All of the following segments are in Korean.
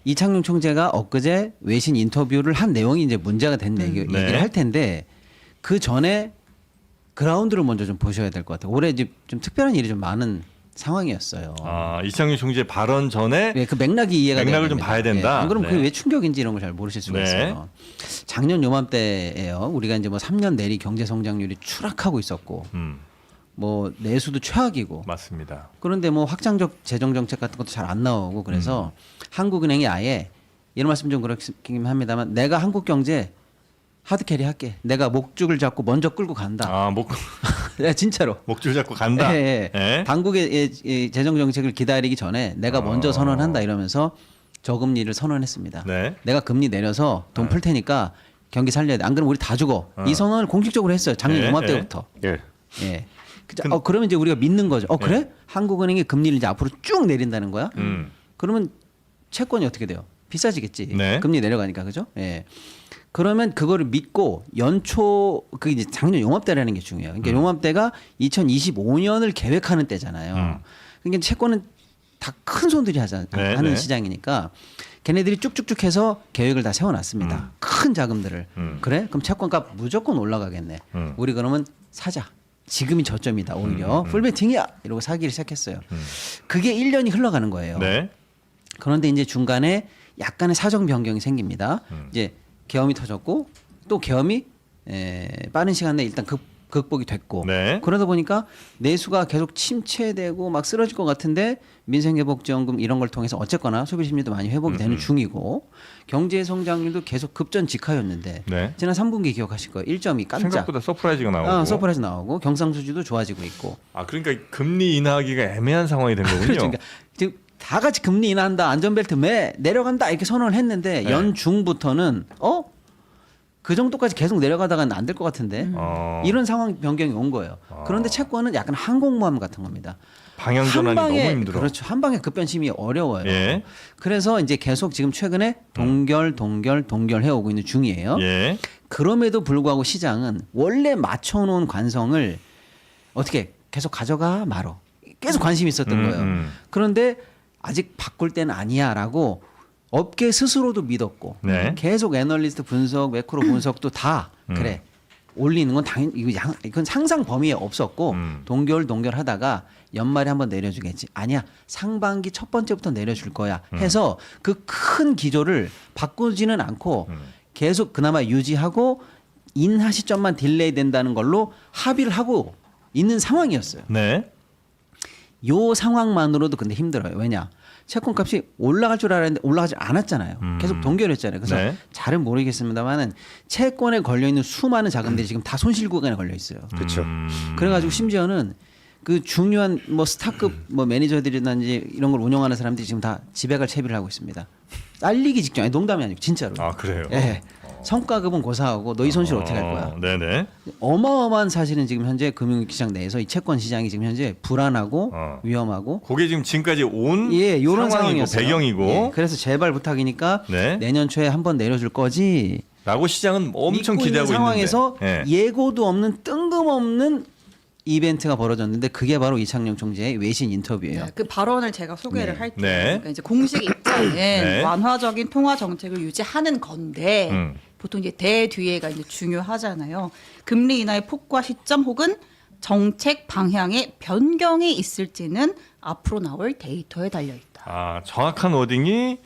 이창용 총재가 엊그제 외신 인터뷰를 한 내용이 이제 문제가 된 얘기를 할 텐데 그 전에 그라운드를 먼저 좀 보셔야 될 것 같아요. 올해 이제 좀 특별한 일이 좀 많은 상황이었어요. 아, 이창용 총재 발언 전에 그 맥락이 이해가 맥락을 좀 됩니다. 봐야 된다. 안 그러면 네. 그게 왜 충격인지 이런 걸 잘 모르실 수가 네. 있어요. 작년 요맘때예요. 우리가 이제 뭐 3년 내리 경제 성장률이 추락하고 있었고 뭐 내수도 최악이고 맞습니다. 그런데 뭐 확장적 재정 정책 같은 것도 잘 안 나오고 그래서 한국은행이 아예 이런 말씀 좀 그렇긴 합니다만 내가 한국 경제 하드캐리 할게. 내가 목줄을 잡고 먼저 끌고 간다. 아, 네, 진짜로. 목줄 잡고 간다. 예, 예. 예. 당국의 이 재정 정책을 기다리기 전에 내가 먼저 선언한다 이러면서 저금리를 선언했습니다. 네. 내가 금리 내려서 돈 풀 테니까 경기 살려야 돼. 안 그러면 우리 다 죽어. 이 선언을 공식적으로 했어요. 작년 예, 요맘때부터. 예. 예. 그러면 이제 우리가 믿는 거죠. 그래? 한국은행이 금리를 이제 앞으로 쭉 내린다는 거야? 그러면 채권이 어떻게 돼요? 비싸지겠지. 네. 금리 내려가니까 그죠? 예. 그러면 그거를 믿고 연초 그 이제 작년 요맘때라는 게 중요해요. 그러니까 요맘때가 2025년을 계획하는 때잖아요. 그러니까 채권은 다 큰 손들이 하는 네. 시장이니까 걔네들이 쭉쭉쭉 해서 계획을 다 세워놨습니다. 큰 자금들을. 그래? 그럼 채권값 무조건 올라가겠네. 우리 그러면 사자. 지금이 저점이다 오히려 풀베팅이야 이러고 사기를 시작했어요. 그게 1년이 흘러가는 거예요. 네. 그런데 이제 중간에 약간의 사정 변경이 생깁니다. 이제 계엄이 터졌고 또 계엄이 빠른 시간 내에 일단 극복이 됐고 네. 그러다 보니까 내수가 계속 침체되고 막 쓰러질 것 같은데 민생회복지원금 이런 걸 통해서 어쨌거나 소비 심리도 많이 회복이 되는 중이고 경제 성장률도 계속 급전직하였는데 네. 지난 3분기 기억하실 거예요. 1.2 깜짝. 생각보다 서프라이즈가 나오고. 서프라이즈 나오고 경상수지도 좋아지고 있고. 아, 그러니까 금리 인하하기가 애매한 상황이 된 거군요. 그러니까 지금 다 같이 금리 인하한다, 안전벨트 매 내려간다 이렇게 선언을 했는데 네. 연중부터는 그 정도까지 계속 내려가다가는 안 될 것 같은데 이런 상황 변경이 온 거예요. 그런데 채권은 약간 항공모함 같은 겁니다. 방향 전환이 너무 힘들어. 그렇죠. 한 방에 급변심이 어려워요. 예. 그래서 이제 계속 지금 최근에 동결 해오고 있는 중이에요. 예. 그럼에도 불구하고 시장은 원래 맞춰놓은 관성을 어떻게 계속 가져가 말어. 계속 관심이 있었던 거예요. 그런데 아직 바꿀 때는 아니야라고 업계 스스로도 믿었고 네. 계속 애널리스트 분석, 매크로 분석도 다 그래 올리는 건 당연히 이건 상상 범위에 없었고 동결하다가 연말에 한번 내려주겠지. 아니야 상반기 첫 번째부터 내려줄 거야 해서 그 큰 기조를 바꾸지는 않고 계속 그나마 유지하고 인하 시점만 딜레이 된다는 걸로 합의를 하고 있는 상황이었어요. 네. 요 상황만으로도 근데 힘들어요. 왜냐? 채권값이 올라갈 줄 알았는데 올라가지 않았잖아요. 계속 동결했잖아요. 그래서 네. 잘은 모르겠습니다만은 채권에 걸려 있는 수많은 자금들이 지금 다 손실 구간에 걸려 있어요. 그렇죠. 그래가지고 심지어는 그 중요한 뭐 스타급 뭐 매니저들이든지 이런 걸 운영하는 사람들이 지금 다 집에 갈 채비를 하고 있습니다. 잘리기 직전. 아니, 농담이 아니고 진짜로. 아, 그래요? 예. 성과급은 고사하고 너 이 손실 어떻게 할 거야? 네네. 어마어마한 사실은 지금 현재 금융시장 내에서 이 채권 시장이 지금 현재 불안하고 위험하고 그게 지금까지 온 요런 상황이고 상황이었어요. 배경이고 예, 그래서 제발 부탁이니까 네. 내년 초에 한번 내려줄 거지. 라고 시장은 엄청 믿고 기대하고 있는 상황에서 있는데. 예. 예고도 없는 뜬금없는 이벤트가 벌어졌는데 그게 바로 이창용 총재의 외신 인터뷰예요. 네, 그 발언을 제가 소개를 할게요. 네. 그러니까 이제 공식 입장은 네. 완화적인 통화 정책을 유지하는 건데 음. 보통 이제 대 뒤에가 이제 중요하잖아요. 금리 인하의 폭과 시점 혹은 정책 방향의 변경이 있을지는 앞으로 나올 데이터에 달려 있다. 아, 정확한 워딩이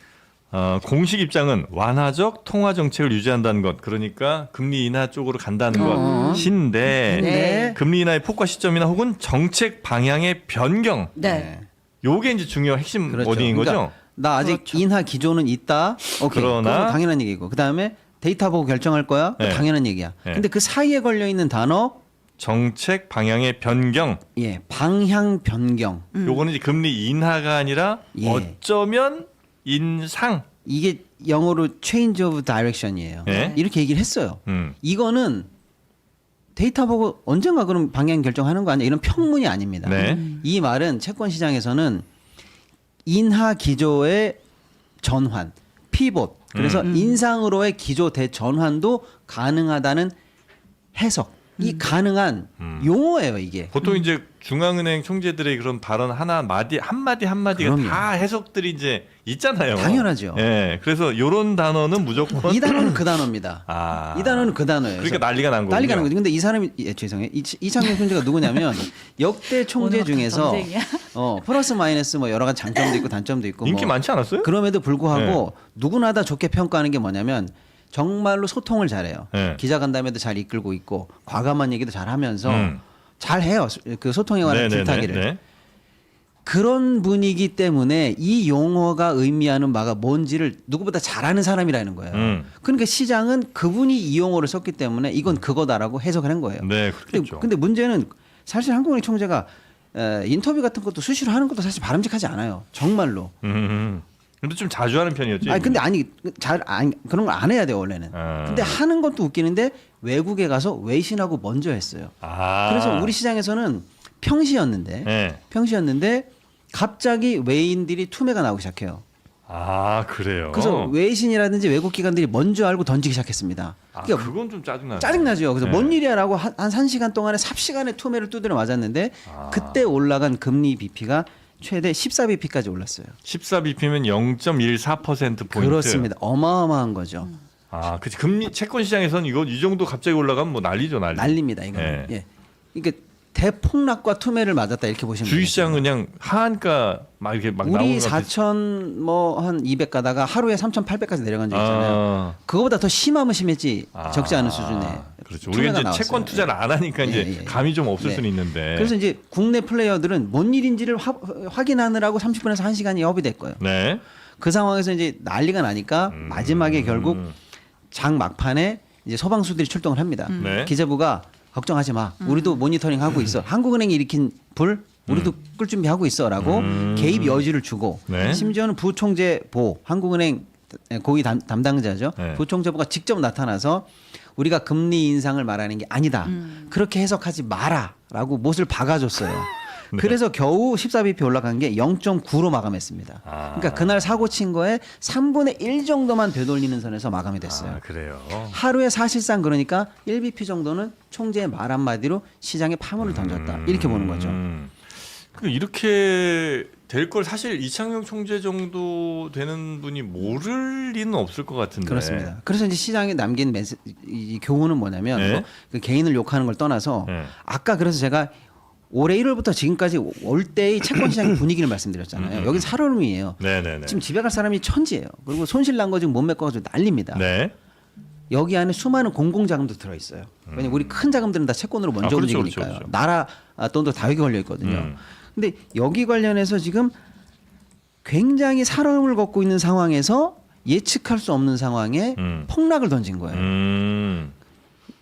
공식 입장은 완화적 통화 정책을 유지한다는 것. 그러니까 금리 인하 쪽으로 간다는 것인데 네. 금리 인하의 폭과 시점이나 혹은 정책 방향의 변경. 네. 요게 이제 중요한 핵심 그렇죠. 워딩인 그러니까 거죠. 나 아직 그렇죠. 인하 기조는 있다. 오케이. 그러나 그건 당연한 얘기고. 그다음에 데이터 보고 결정할 거야. 네. 당연한 얘기야. 네. 근데 그 사이에 걸려 있는 단어 정책 방향의 변경. 방향 변경. 요거는 이제 금리 인하가 아니라 예. 어쩌면 인상. 이게 영어로 change of direction이에요. 예. 이렇게 얘기를 했어요. 음. 이거는 데이터 보고 언젠가 그럼 방향 결정하는 거 아니야? 이런 평문이 아닙니다. 네. 이 말은 채권 시장에서는 인하 기조의 전환, 피봇. 그래서 인상으로의 기조 대전환도 가능하다는 해석. 이 가능한 용어예요 이게. 보통 이제 중앙은행 총재들의 그런 발언 한마디가 그럼요. 다 해석들이 이제 있잖아요. 당연하죠. 예. 그래서 요런 단어는 무조건 이 단어는 그 단어입니다. 아. 이 단어는 그 단어예요. 그러니까 그래서 난리가 난 거군요. 난리가 난 거죠. 근데 이 사람이 죄송해요. 이창용 총재가 누구냐면 역대 총재 오늘 중에서 전쟁이야. 플러스 마이너스 뭐 여러 가지 장점도 있고 단점도 있고 인기 뭐 많지 않았어요? 그럼에도 불구하고 누구나 다 좋게 평가하는 게 뭐냐면 정말로 소통을 잘해요. 네. 기자간담회도 잘 이끌고 있고 과감한 얘기도 잘 하면서 잘 해요. 그 소통에 관한 줄타기를. 네. 그런 분이기 때문에 이 용어가 의미하는 바가 뭔지를 누구보다 잘 아는 사람이라는 거예요. 그러니까 시장은 그분이 이 용어를 썼기 때문에 이건 그거다라고 해석을 한 거예요. 네, 그렇겠죠. 근데 문제는 사실 한국은행 총재가 인터뷰 같은 것도 수시로 하는 것도 사실 바람직하지 않아요. 정말로. 근데 좀 자주 하는 편이었지. 아니 근데 그런 걸 안 해야 돼요 원래는. 근데 하는 것도 웃기는데 외국에 가서 외신하고 먼저 했어요. 아. 그래서 우리 시장에서는 평시였는데 네. 갑자기 외인들이 투매가 나오기 시작해요. 아, 그래요. 그래서 외신이라든지 외국 기관들이 먼저 알고 던지기 시작했습니다. 아, 그러니까 그건 좀 짜증나요. 짜증나죠. 그래서 네. 뭔 일이야라고 한 1시간 동안에 삽시간에 투매를 두드려 맞았는데 그때 올라간 금리 BP가 최대 14bp까지 올랐어요. 14bp면 0.14% 포인트. 그렇습니다. 어마어마한 거죠. 아, 그치. 금리 채권 시장에서는 이거 이 정도 갑자기 올라가면 뭐 난리죠, 난리. 난립니다. 이거는. 네. 예. 그러니까 대폭락과 투매를 맞았다 이렇게 보시면 돼요. 주식시장 그냥 하한가 막 이렇게 막 나오는 우리 것 같아요. 4천 뭐 한 200 가다가 하루에 3,800까지 내려간 적 있잖아요. 그거보다 더 심하면 심했지 적지 않은 수준에. 그렇죠. 투매가 우리가 이제 나왔어요. 채권 투자를 안 하니까 이제 예. 감이 좀 없을 네. 수는 있는데. 그래서 이제 국내 플레이어들은 뭔 일인지를 확인하느라고 30분에서 1시간이 허비됐고요. 네. 그 상황에서 이제 난리가 나니까 마지막에 결국 장 막판에 이제 소방수들이 출동을 합니다. 네. 기재부가 걱정하지 마. 우리도 모니터링 하고 있어. 한국은행이 일으킨 불 우리도 끌 준비하고 있어라고 개입 여지를 주고 네. 심지어는 부총재 보 한국은행 고위 담당자죠. 네. 부총재보가 직접 나타나서 우리가 금리 인상을 말하는 게 아니다. 그렇게 해석하지 마라라고 못을 박아줬어요. 네. 그래서 겨우 14bp 올라간 게 0.9로 마감했습니다. 아. 그러니까 그날 사고 친 거에 3분의 1 정도만 되돌리는 선에서 마감이 됐어요. 아, 그래요. 하루에 사실상 그러니까 1bp 정도는 총재의 말 한마디로 시장에 파문을 던졌다. 이렇게 보는 거죠. 이렇게 될 걸 사실 이창용 총재 정도 되는 분이 모를 리는 없을 것 같은데. 그렇습니다. 그래서 이제 시장에 남긴 이 교훈은 뭐냐면 네. 뭐 그 개인을 욕하는 걸 떠나서 네. 아까 그래서 제가 올해 1월부터 지금까지 올 때의 채권 시장의 분위기를 말씀드렸잖아요. 여기 살얼음이에요. 네네네. 지금 집에 갈 사람이 천지예요. 그리고 손실 난 거 지금 못 메꿔가지고 난립니다. 네. 여기 안에 수많은 공공자금도 들어있어요. 왜냐면 우리 큰 자금들은 다 채권으로 먼저 그렇죠, 움직이니까요. 그렇죠. 나라 돈도 다 여기 걸려 있거든요. 근데 여기 관련해서 지금 굉장히 살얼음을 걷고 있는 상황에서 예측할 수 없는 상황에 폭락을 던진 거예요.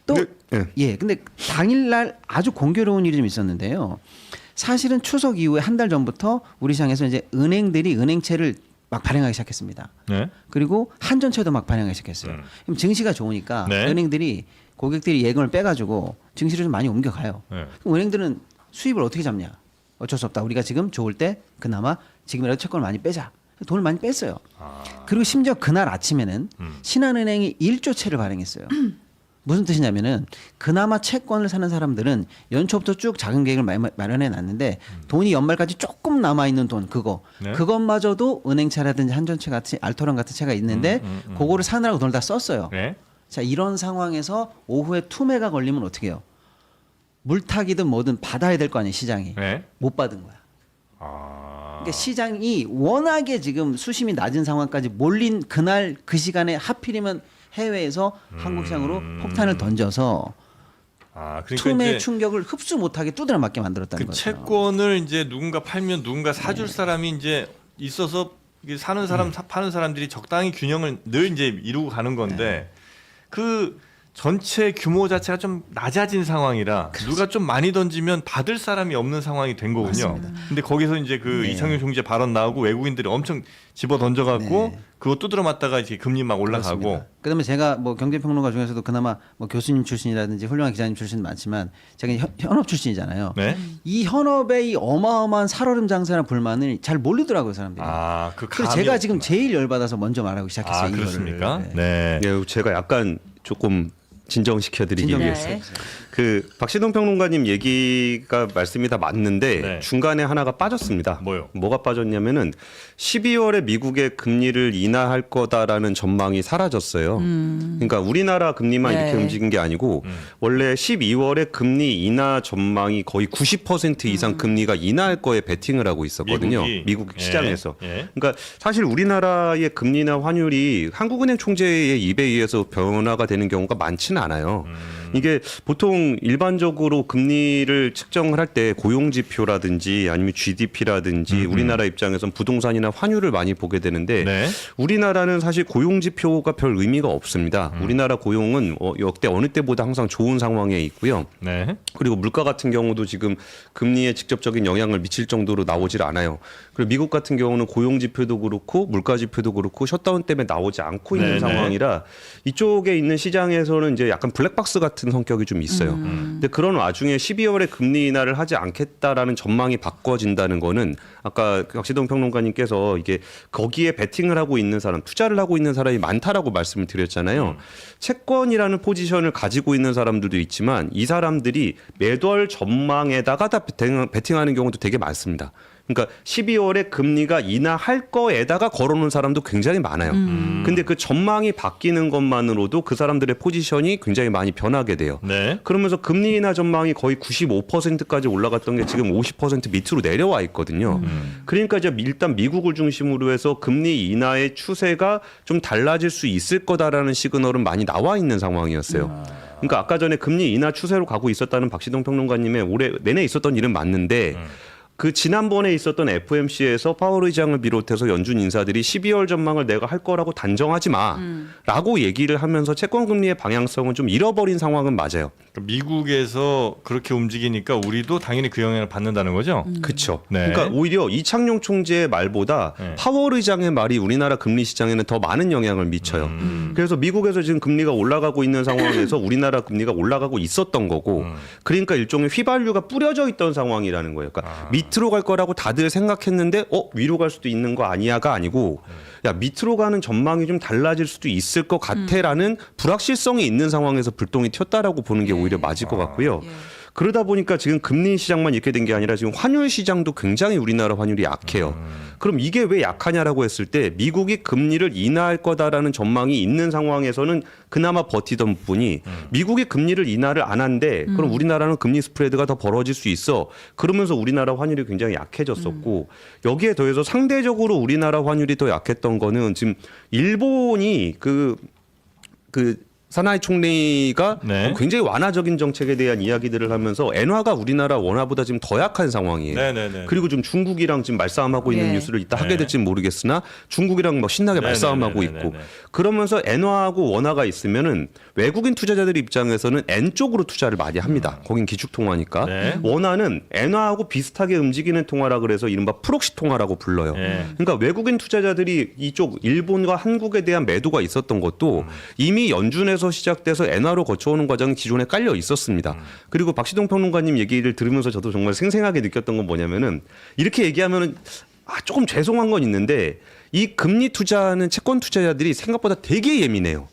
또 근데 당일날 아주 공교로운 일이 좀 있었는데요. 사실은 추석 이후에 한 달 전부터 우리 시장에서 이제 은행들이 은행채를 막 발행하기 시작했습니다. 네. 그리고 한전채도 막 발행하기 시작했어요. 그럼 증시가 좋으니까 네. 은행들이 고객들이 예금을 빼가지고 증시를 좀 많이 옮겨가요. 네. 그럼 은행들은 수입을 어떻게 잡냐? 어쩔 수 없다. 우리가 지금 좋을 때 그나마 지금이라도 채권을 많이 빼자. 돈을 많이 뺐어요. 그리고 심지어 그날 아침에는 신한은행이 1조채를 발행했어요. 무슨 뜻이냐면은 그나마 채권을 사는 사람들은 연초부터 쭉 자금 계획을 마련해 놨는데 돈이 연말까지 조금 남아 있는 돈 네. 그것마저도 은행채라든지 한전채 같이 알토란 같은 채가 있는데 그거를 사느라고 돈을 다 썼어요. 네. 자 이런 상황에서 오후에 투매가 걸리면 어떻게 해요? 물타기든 뭐든 받아야 될 거 아니에요 시장이. 네. 못 받은 거야. 아. 그러니까 시장이 워낙에 지금 수심이 낮은 상황까지 몰린 그날 그 시간에 하필이면 해외에서 한국 시장으로 폭탄을 던져서 그러니까 투매 이제 충격을 흡수 못하게 두드려 맞게 만들었다는 그 거죠. 채권을 이제 누군가 팔면 누군가 사줄 사람이 이제 있어서 이게 사는 사람 파는 사람들이 적당히 균형을 늘 이제 이루고 가는 건데 그 전체 규모 자체가 좀 낮아진 상황이라 누가 좀 많이 던지면 받을 사람이 없는 상황이 된 거군요. 근데 거기서 이제 그 이창용 총재 발언 나오고 외국인들이 엄청 집어 던져갖고 그거 두드려 맞다가 이제 금리 막 올라가고. 그렇습니다. 그다음에 제가 뭐 경제평론가 중에서도 그나마 뭐 교수님 출신이라든지 훌륭한 기자님 출신 많지만 제가 현업 출신이잖아요. 네. 이 현업의 이 어마어마한 살얼음 장사나 불만을 잘 모르더라고요 사람들이. 그 그래서 감이 제가 지금 제일 열받아서 먼저 말하고 시작했어요. 이거를. 그렇습니까? 네. 네. 예, 제가 약간 조금 진정시켜드리기 진정- 위해서. 네. 그 박시동 평론가님 얘기가 말씀이 다 맞는데 네. 중간에 하나가 빠졌습니다. 뭐요? 뭐가 빠졌냐면은 12월에 미국의 금리를 인하할 거다라는 전망이 사라졌어요. 그러니까 우리나라 금리만 네. 이렇게 움직인 게 아니고 원래 12월에 금리 인하 전망이 거의 90% 이상 금리가 인하할 거에 베팅을 하고 있었거든요. 미국 예. 시장에서. 예. 그러니까 사실 우리나라의 금리나 환율이 한국은행 총재의 입에 의해서 변화가 되는 경우가 많지는 않아요. 이게 보통 일반적으로 금리를 측정을 할 때 고용 지표라든지 아니면 GDP라든지 우리나라 입장에선 부동산이나 환율을 많이 보게 되는데 네. 우리나라는 사실 고용 지표가 별 의미가 없습니다. 우리나라 고용은 역대 어느 때보다 항상 좋은 상황에 있고요. 네. 그리고 물가 같은 경우도 지금 금리에 직접적인 영향을 미칠 정도로 나오질 않아요. 그리고 미국 같은 경우는 고용 지표도 그렇고 물가 지표도 그렇고 셧다운 때문에 나오지 않고 있는 네네. 상황이라 이쪽에 있는 시장에서는 이제 약간 블랙박스 같은 성격이 좀 있어요. 근데 그런 와중에 12월에 금리 인하를 하지 않겠다라는 전망이 바꿔진다는 거는 아까 박시동 평론가님께서 이게 거기에 베팅을 하고 있는 사람, 투자를 하고 있는 사람이 많다라고 말씀을 드렸잖아요. 채권이라는 포지션을 가지고 있는 사람들도 있지만 이 사람들이 매달 전망에다가 다 베팅하는 경우도 되게 많습니다. 그러니까 12월에 금리가 인하할 거에다가 걸어놓은 사람도 굉장히 많아요. 근데 그 전망이 바뀌는 것만으로도 그 사람들의 포지션이 굉장히 많이 변하게 돼요. 네. 그러면서 금리 인하 전망이 거의 95%까지 올라갔던 게 지금 50% 밑으로 내려와 있거든요. 그러니까 이제 일단 미국을 중심으로 해서 금리 인하의 추세가 좀 달라질 수 있을 거다라는 시그널은 많이 나와 있는 상황이었어요. 그러니까 아까 전에 금리 인하 추세로 가고 있었다는 박시동 평론가님의 올해 내내 있었던 일은 맞는데 그 지난번에 있었던 FOMC에서 파월 의장을 비롯해서 연준 인사들이 12월 전망을 내가 할 거라고 단정하지 마라고 얘기를 하면서 채권 금리의 방향성은 좀 잃어버린 상황은 맞아요. 그러니까 미국에서 그렇게 움직이니까 우리도 당연히 그 영향을 받는다는 거죠. 그렇죠. 네. 그러니까 오히려 이창용 총재의 말보다 네. 파월 의장의 말이 우리나라 금리 시장에는 더 많은 영향을 미쳐요. 그래서 미국에서 지금 금리가 올라가고 있는 상황에서 우리나라 금리가 올라가고 있었던 거고, 그러니까 일종의 휘발유가 뿌려져 있던 상황이라는 거예요. 그러니까 밑으로 갈 거라고 다들 생각했는데 위로 갈 수도 있는 거 아니야가 아니고 야 밑으로 가는 전망이 좀 달라질 수도 있을 것 같아라는 불확실성이 있는 상황에서 불똥이 튀었다라고 보는 게 오히려 맞을 것 같고요. 그러다 보니까 지금 금리 시장만 이렇게 된 게 아니라 지금 환율 시장도 굉장히 우리나라 환율이 약해요. 그럼 이게 왜 약하냐라고 했을 때 미국이 금리를 인하할 거다라는 전망이 있는 상황에서는 그나마 버티던 분이 미국이 금리를 인하를 안 한대. 그럼 우리나라는 금리 스프레드가 더 벌어질 수 있어. 그러면서 우리나라 환율이 굉장히 약해졌었고 여기에 더해서 상대적으로 우리나라 환율이 더 약했던 거는 지금 일본이 그 사나이 총리가 네. 굉장히 완화적인 정책에 대한 이야기들을 하면서 엔화가 우리나라 원화보다 지금 더 약한 상황이에요. 네네네. 그리고 좀 중국이랑 지금 말싸움하고 있는 네. 뉴스를 이따 네. 하게 될지는 모르겠으나 중국이랑 막 신나게 말싸움하고 네네네네네. 있고 그러면서 엔화하고 원화가 있으면은 외국인 투자자들 입장에서는 엔 쪽으로 투자를 많이 합니다. 거긴 기축통화니까. 네. 원화는 엔화하고 비슷하게 움직이는 통화라 그래서 이른바 프록시 통화라고 불러요. 네. 그러니까 외국인 투자자들이 이쪽 일본과 한국에 대한 매도가 있었던 것도 이미 연준에서 시작돼서 엔화로 거쳐오는 과정이 기존에 깔려 있었습니다. 그리고 박시동 평론가님 얘기를 들으면서 저도 정말 생생하게 느꼈던 건 뭐냐면은 이렇게 얘기하면은 조금 죄송한 건 있는데 이 금리 투자하는 채권 투자자들이 생각보다 되게 예민해요.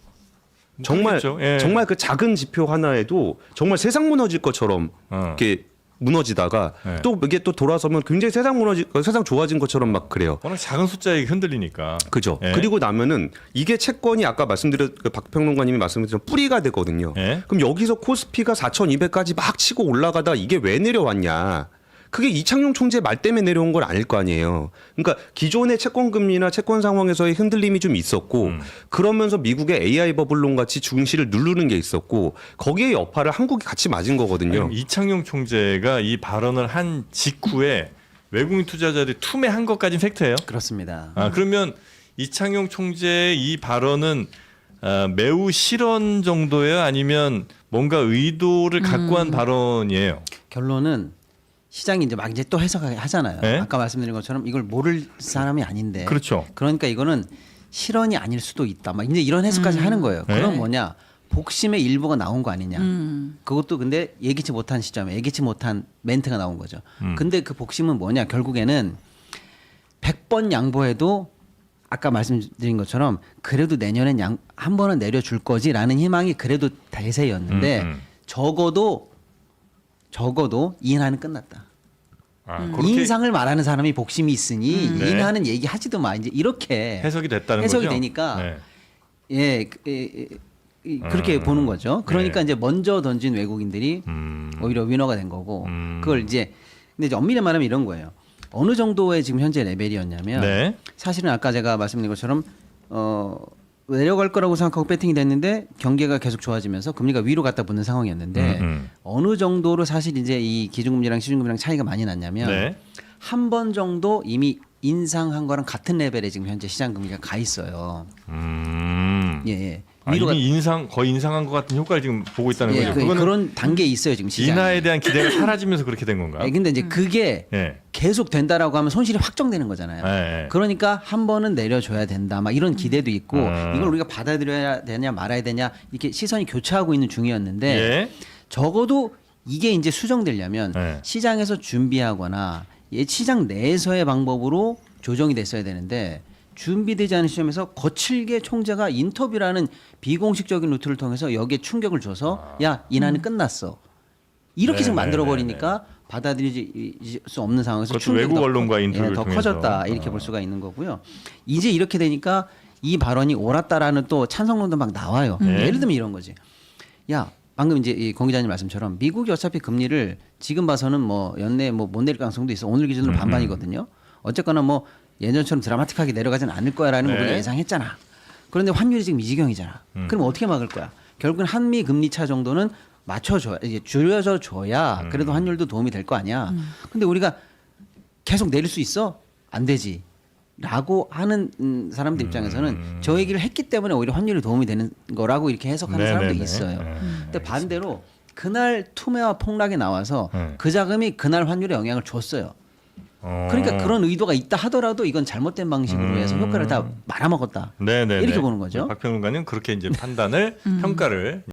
정말 그렇겠죠. 예. 정말 그 작은 지표 하나에도 정말 세상 무너질 것처럼 이렇게 무너지다가 네. 또 이게 또 돌아서면 굉장히 세상 좋아진 것처럼 막 그래요. 워낙 작은 숫자에 흔들리니까. 그죠. 예. 그리고 나면은 이게 채권이 아까 말씀드렸 박 평론가님이 말씀드린 뿌리가 되거든요. 예. 그럼 여기서 코스피가 4,200까지 막 치고 올라가다 이게 왜 내려왔냐? 그게 이창용 총재 말 때문에 내려온 건 아닐 거 아니에요. 그러니까 기존의 채권 금리나 채권 상황에서의 흔들림이 좀 있었고 그러면서 미국의 AI 버블론 같이 증시를 누르는 게 있었고 거기에 여파를 한국이 같이 맞은 거거든요. 아니, 이창용 총재가 이 발언을 한 직후에 외국인 투자자들이 투매한 것까지는 팩트예요. 그렇습니다. 그러면 이창용 총재의 이 발언은 매우 실언 정도예요? 아니면 뭔가 의도를 갖고 한 발언이에요? 결론은 시장이 이제 막 이제 또 해석하잖아요. 네? 아까 말씀드린 것처럼 이걸 모를 사람이 아닌데. 그렇죠. 그러니까 이거는 실언이 아닐 수도 있다. 막 이제 이런 해석까지 하는 거예요. 네? 그럼 뭐냐? 복심의 일부가 나온 거 아니냐. 그것도 근데 예기치 못한 시점에 예기치 못한 멘트가 나온 거죠. 근데 그 복심은 뭐냐? 결국에는 100번 양보해도 아까 말씀드린 것처럼 그래도 내년엔 한 번은 내려줄 거지라는 희망이 그래도 대세였는데 적어도 인하는 끝났다. 그렇게 인상을 말하는 사람이 복심이 있으니 네. 인하는 얘기하지도 마. 이제 이렇게 해석이 됐다는 해석이 거죠. 되니까 네. 그렇게 보는 거죠. 그러니까 네. 이제 먼저 던진 외국인들이 오히려 위너가 된 거고 그걸 이제 근데 이제 엄밀히 말하면 이런 거예요. 어느 정도의 지금 현재 레벨이었냐면 네. 사실은 아까 제가 말씀드린 것처럼 내려갈 거라고 생각하고 배팅이 됐는데 경기가 계속 좋아지면서 금리가 위로 갔다 붙는 상황이었는데 어느 정도로 사실 이제 이 기준금리랑 시중금리랑 차이가 많이 났냐면 네. 한 번 정도 이미 인상한 거랑 같은 레벨에 지금 현재 시장 금리가 가 있어요. 예. 이미 거의 인상한 것 같은 효과를 지금 보고 있다는 거죠. 그거는 그런 단계에 있어요 지금 시장. 인하에 대한 기대가 사라지면서 그렇게 된 건가요? 근데 이제 그게 예. 계속 된다라고 하면 손실이 확정되는 거잖아요. 예. 그러니까 한 번은 내려줘야 된다. 막 이런 기대도 있고 이걸 우리가 받아들여야 되냐 말아야 되냐 이렇게 시선이 교차하고 있는 중이었는데 예. 적어도 이게 이제 수정되려면 예. 시장에서 준비하거나 시장 내에서의 방법으로 조정이 됐어야 되는데 준비되지 않은 시점에서 거칠게 총재가 인터뷰라는 비공식적인 루트를 통해서 여기에 충격을 줘서 야 인하는 끝났어 이렇게 지금 만들어 버리니까 받아들일 수 없는 상황에서 그것도 충격이 외국 더 언론과 인터뷰를 더 통해서. 커졌다 이렇게 볼 수가 있는 거고요. 이제 이렇게 되니까 이 발언이 옳았다라는 또 찬성론도 막 나와요. 예를 들면 이런 거지. 야 방금 이제 이 공 기자님 말씀처럼 미국이 어차피 금리를 지금 봐서는 뭐 연내 뭐 못 내릴 가능성도 있어. 오늘 기준으로 반반이거든요. 어쨌거나 뭐 예전처럼 드라마틱하게 내려가지는 않을 거야라는 걸 네. 우리가 예상했잖아. 그런데 환율이 지금 이 지경이잖아. 그럼 어떻게 막을 거야? 결국은 한미 금리 차 정도는 맞춰줘야 이제 줄여져 줘야 그래도 환율도 도움이 될 거 아니야. 근데 우리가 계속 내릴 수 있어? 안 되지. 라고 하는 사람들 입장에서는 저 얘기를 했기 때문에 오히려 환율이 도움이 되는 거라고 이렇게 해석하는 사람도 네네네. 있어요. 네, 근데 반대로 그날 투매와 폭락이 나와서 네. 그 자금이 그날 환율에 영향을 줬어요. 그러니까 그런 의도가 있다 하더라도 이건 잘못된 방식으로 해서 효과를 다 말아먹었다. 네네. 이렇게 보는 거죠. 박평론가님 그렇게 이제 판단을 평가를